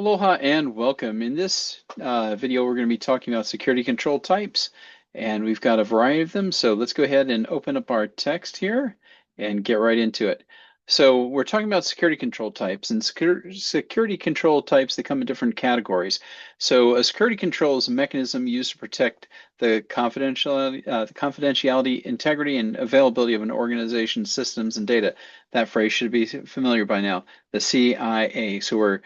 Aloha and welcome. In this video, we're going to be talking about security control types, and we've got a variety of them. So let's go ahead and open up our text here and get right into it. So we're talking about security control types, and security control types, they come in different categories. So a security control is a mechanism used to protect the confidentiality, integrity, and availability of an organization's systems and data. That phrase should be familiar by now, the CIA. So we're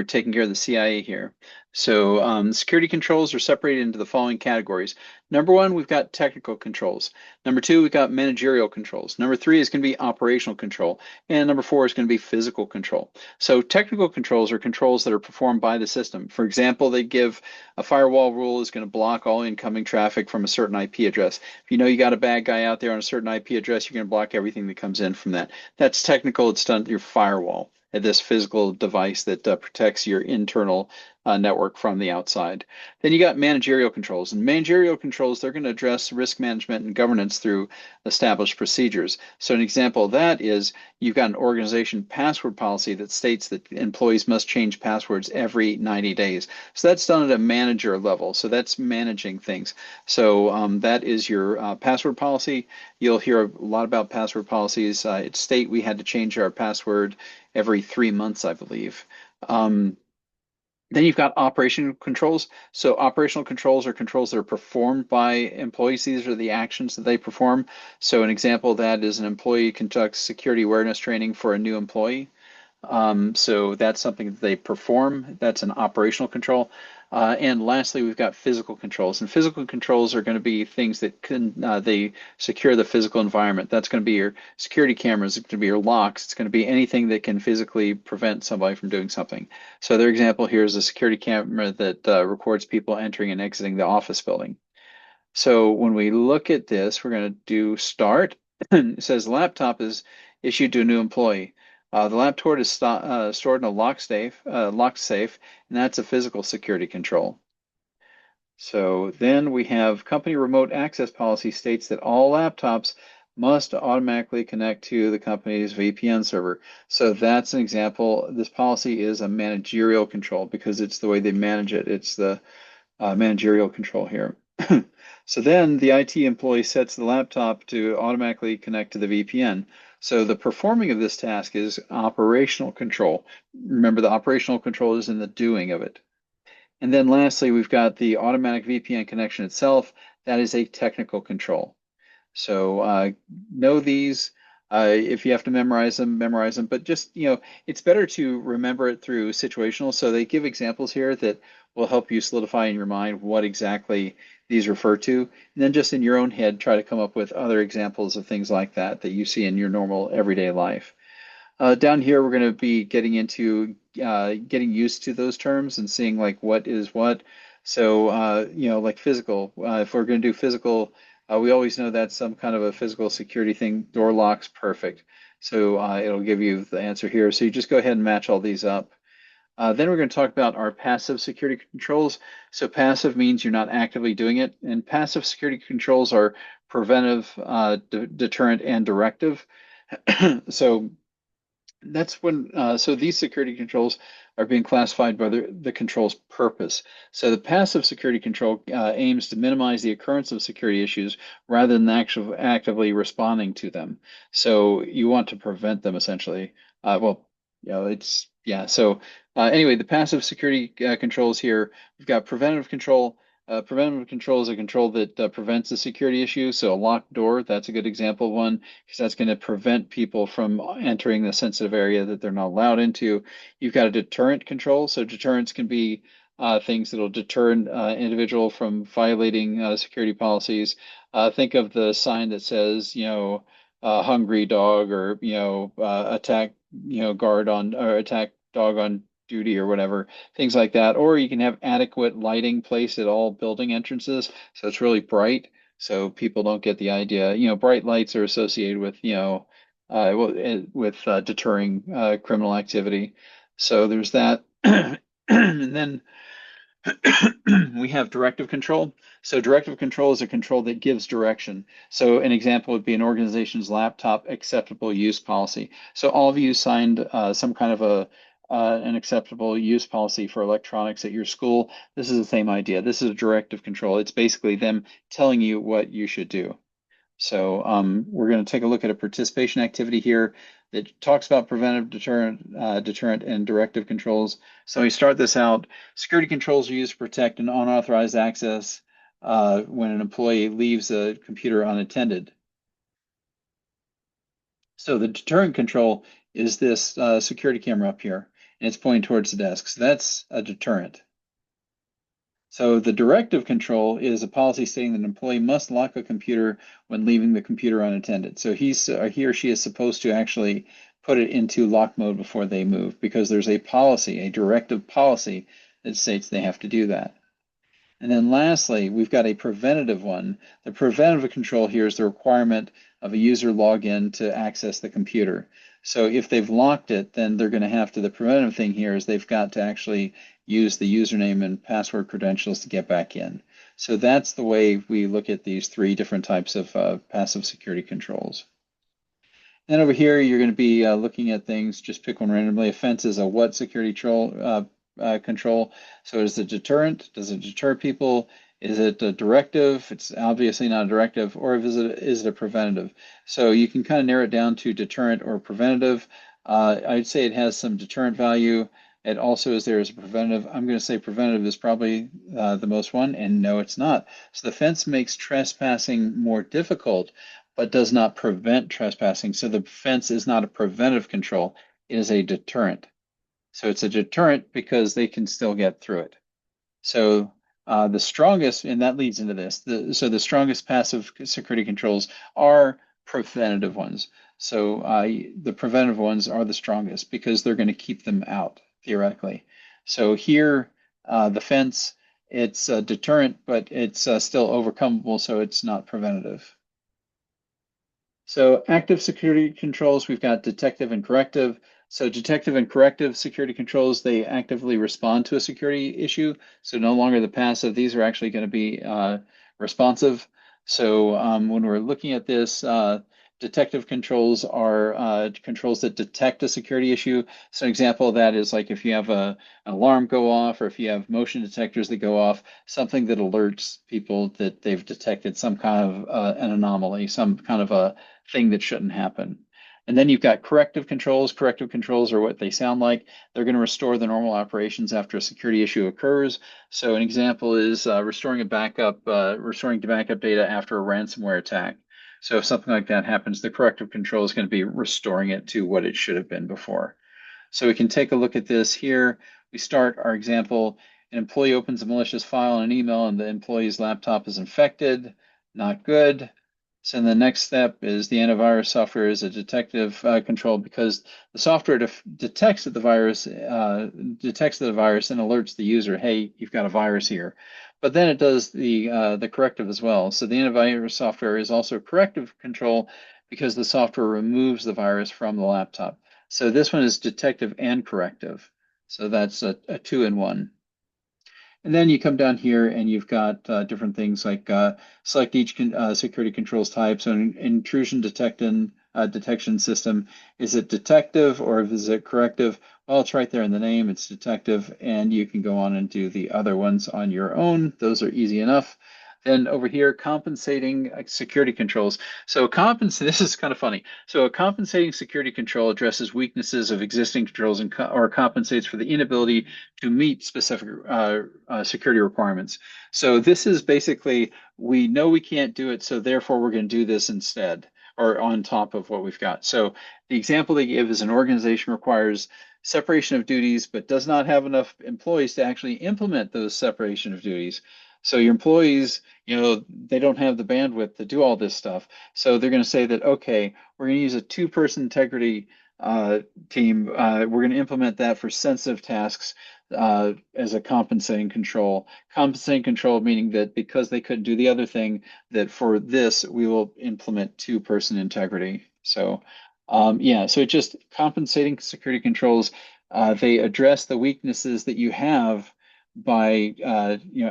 taking care of the CIA here. So security controls are separated into the following categories. Number one, we've got technical controls. Number two, we've got managerial controls. Number three is going to be operational control. And number four is going to be physical control. So technical controls are controls that are performed by the system. For example, they give a firewall rule is going to block all incoming traffic from a certain IP address. If you know you got a bad guy out there on a certain IP address, you're going to block everything that comes in from that. That's technical. It's done through firewall, this physical device that protects your internal network from the outside. Then you got managerial controls. And managerial controls, they're going to address risk management and governance through established procedures. So an example of that is you've got an organization password policy that states that employees must change passwords every 90 days. So that's done at a manager level. So that's managing things. So that is your password policy. You'll hear a lot about password policies. At state, we had to change our password every 3 months, I believe. Then you've got operational controls. So operational controls are controls that are performed by employees. These are the actions that they perform. So an example of that is an employee conducts security awareness training for a new employee. So that's something that they perform. That's an operational control. And lastly, we've got physical controls. And physical controls are going to be things that can they secure the physical environment. That's going to be your security cameras. It's going to be your locks. It's going to be anything that can physically prevent somebody from doing something. So their example here is a security camera that records people entering and exiting the office building. So when we look at this, we're going to do start. It says laptop is issued to a new employee. The laptop is stored in a locked safe, and that's a physical security control. So then we have company remote access policy states that all laptops must automatically connect to the company's VPN server. So that's an example. This policy is a managerial control because it's the way they manage it. It's the managerial control here. So then the IT employee sets the laptop to automatically connect to the VPN. So the performing of this task is operational control. Remember, the operational control is in the doing of it. And then lastly, we've got the automatic VPN connection itself. That is a technical control. So know these. If you have to memorize them, memorize them. But just, it's better to remember it through situational. So they give examples here that will help you solidify in your mind what exactly these refer to. And then just in your own head, try to come up with other examples of things like that that you see in your normal everyday life. Down here, we're going to be getting into getting used to those terms and seeing like what is what. So, like physical, if we're going to do physical, we always know that's some kind of a physical security thing. Door locks, perfect. So it'll give you the answer here. So you just go ahead and match all these up. Then we're going to talk about our passive security controls. So passive means you're not actively doing it, and passive security controls are preventive, deterrent, and directive. So that's when, so these security controls are being classified by the control's purpose. So the passive security control aims to minimize the occurrence of security issues rather than actually actively responding to them. So you want to prevent them essentially. So anyway, the passive security controls here, we've got preventative control. Preventative control is a control that prevents a security issue. So a locked door, that's a good example of one, because that's going to prevent people from entering the sensitive area that they're not allowed into. You've got a deterrent control. So deterrents can be things that'll deter an individual from violating security policies. Think of the sign that says, hungry dog, or, attack, guard on, or attack dog on duty, or whatever, things like that. Or you can have adequate lighting placed at all building entrances, so it's really bright, so people don't get the idea. Bright lights are associated with, deterring criminal activity. So there's that. And then we have directive control. So directive control is a control that gives direction. So an example would be an organization's laptop acceptable use policy. So all of you signed some kind of an acceptable use policy for electronics at your school. This is the same idea. This is a directive control. It's basically them telling you what you should do. So we're going to take a look at a participation activity here that talks about preventive, deterrent, and directive controls. So we start this out. Security controls are used to protect an unauthorized access when an employee leaves a computer unattended. So the deterrent control is this security camera up here, and it's pointing towards the desk. So that's a deterrent. So the directive control is a policy stating that an employee must lock a computer when leaving the computer unattended. So he or she is supposed to actually put it into lock mode before they move because there's a policy, a directive policy that states they have to do that. And then lastly, we've got a preventative one. The preventative control here is the requirement of a user login to access the computer. So if they've locked it, then they're going to have to, the preventative thing here is they've got to actually use the username and password credentials to get back in. So that's the way we look at these three different types of passive security controls. Then over here, you're going to be looking at things, just pick one randomly. Offense is a what security control. So is it a deterrent? Does it deter people? Is it a directive? It's obviously not a directive. Or is it a preventative? So you can kind of narrow it down to deterrent or preventative. I'd say it has some deterrent value. It also is there as a preventative. I'm going to say preventative is probably the most one, and no, it's not. So the fence makes trespassing more difficult, but does not prevent trespassing. So the fence is not a preventive control, it is a deterrent. So it's a deterrent because they can still get through it. So the strongest, and that leads into this, so the strongest passive security controls are preventative ones. So the preventative ones are the strongest because they're going to keep them out, theoretically. So here, the fence, it's a deterrent, but it's still overcomable, so it's not preventative. So active security controls, we've got detective and corrective. So detective and corrective security controls, they actively respond to a security issue. So no longer the passive, these are actually going to be responsive. So when we're looking at this, detective controls are controls that detect a security issue. So an example of that is like if you have an alarm go off or if you have motion detectors that go off, something that alerts people that they've detected some kind of an anomaly, some kind of a thing that shouldn't happen. And then you've got corrective controls. Corrective controls are what they sound like. They're going to restore the normal operations after a security issue occurs. So an example is restoring backup data after a ransomware attack. So if something like that happens, the corrective control is going to be restoring it to what it should have been before. So we can take a look at this here. We start our example. An employee opens a malicious file in an email and the employee's laptop is infected. Not good. So the next step is the antivirus software is a detective control because the software detects that the virus and alerts the user, hey, you've got a virus here. But then it does the corrective as well. So the antivirus software is also corrective control because the software removes the virus from the laptop. So this one is detective and corrective. So that's a two-in-one. And then you come down here and you've got different things like select each security controls type. So an intrusion detection system, is it detective or is it corrective? Well, it's right there in the name, it's detective, and you can go on and do the other ones on your own. Those are easy enough. Then over here, compensating security controls. So this is kind of funny. So a compensating security control addresses weaknesses of existing controls or compensates for the inability to meet specific security requirements. So this is basically, we know we can't do it, so therefore we're going to do this instead or on top of what we've got. So the example they give is an organization requires separation of duties, but does not have enough employees to actually implement those separation of duties. So your employees, they don't have the bandwidth to do all this stuff. So they're going to say that, okay, we're going to use a two-person integrity team. We're going to implement that for sensitive tasks as a compensating control. Compensating control meaning that because they couldn't do the other thing, that for this, we will implement two-person integrity. So yeah, so it just compensating security controls, they address the weaknesses that you have by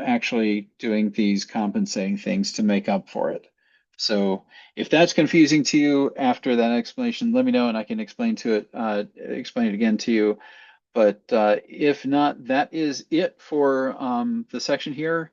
actually doing these compensating things to make up for it. So if that's confusing to you after that explanation, let me know and I can explain it again to you. But if not, that is it for the section here.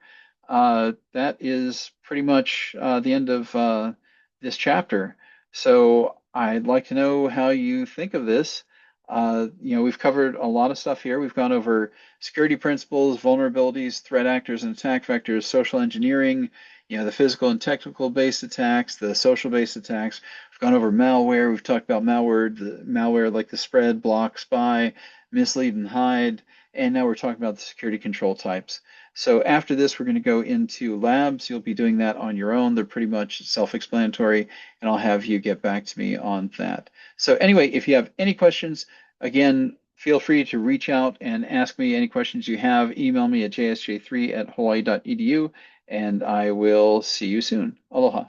That is pretty much the end of this chapter. So I'd like to know how you think of this. We've covered a lot of stuff here. We've gone over security principles, vulnerabilities, threat actors and attack vectors, social engineering, the physical and technical based attacks, the social based attacks. We've gone over malware. We've talked about malware like the spread, block, spy, mislead, and hide. And now we're talking about the security control types. So after this, we're going to go into labs. You'll be doing that on your own. They're pretty much self-explanatory, and I'll have you get back to me on that. So anyway, if you have any questions, again, feel free to reach out and ask me any questions you have. Email me at jsj3@hawaii.edu, and I will see you soon. Aloha.